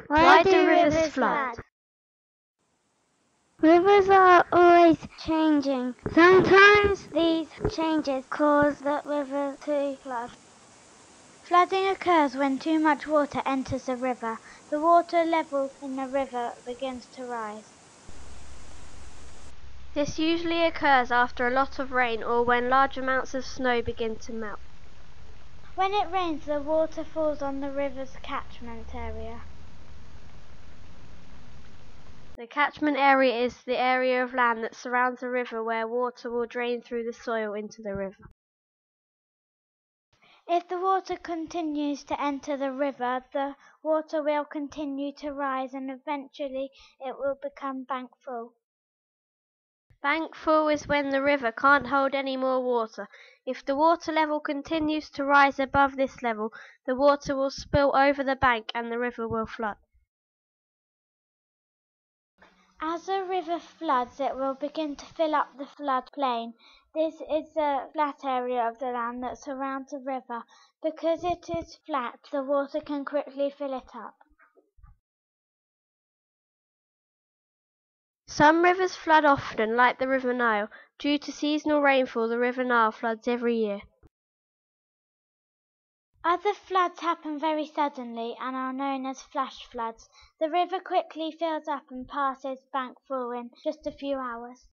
Why do rivers flood? Rivers are always changing. Sometimes these changes cause the river to flood. Flooding occurs when too much water enters a river. The water level in the river begins to rise. This usually occurs after a lot of rain or when large amounts of snow begin to melt. When it rains, the water falls on the river's catchment area. The catchment area is the area of land that surrounds a river where water will drain through the soil into the river. If the water continues to enter the river, the water will continue to rise and eventually it will become bank full. Bank full is when the river can't hold any more water. If the water level continues to rise above this level, the water will spill over the bank and the river will flood. As a river floods, it will begin to fill up the floodplain. This is the flat area of the land that surrounds the river. Because it is flat, the water can quickly fill it up. Some rivers flood often, like the River Nile. Due to seasonal rainfall, the River Nile floods every year. Other floods happen very suddenly and are known as flash floods. The river quickly fills up and passes bank full in just a few hours.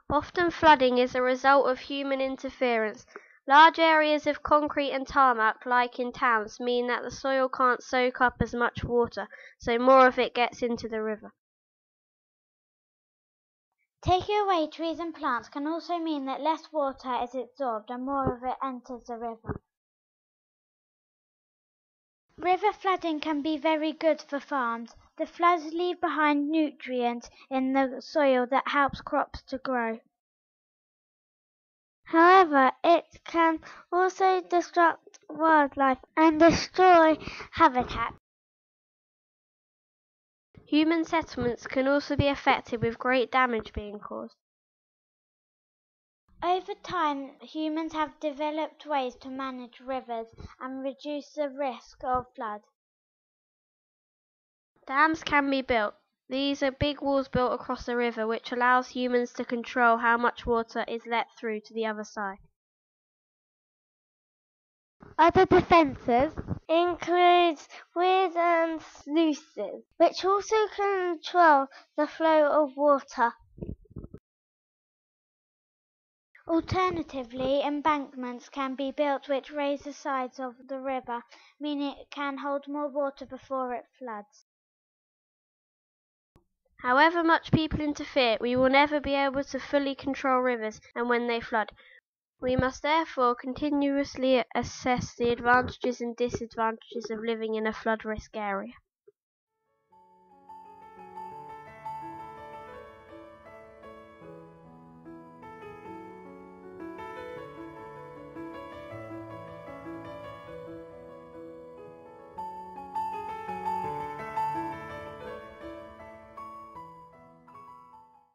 Often flooding is a result of human interference. Large areas of concrete and tarmac, like in towns, mean that the soil can't soak up as much water, so more of it gets into the river. Taking away trees and plants can also mean that less water is absorbed and more of it enters the river. River flooding can be very good for farms. The floods leave behind nutrients in the soil that helps crops to grow. However, it can also disrupt wildlife and destroy habitat. Human settlements can also be affected, with great damage being caused. Over time, humans have developed ways to manage rivers and reduce the risk of flood. Dams can be built. These are big walls built across a river which allows humans to control how much water is let through to the other side. Other defences include weirs and sluices, which also control the flow of water. Alternatively, embankments can be built which raise the sides of the river, meaning it can hold more water before it floods. However much people interfere, we will never be able to fully control rivers and when they flood. We must therefore continuously assess the advantages and disadvantages of living in a flood risk area.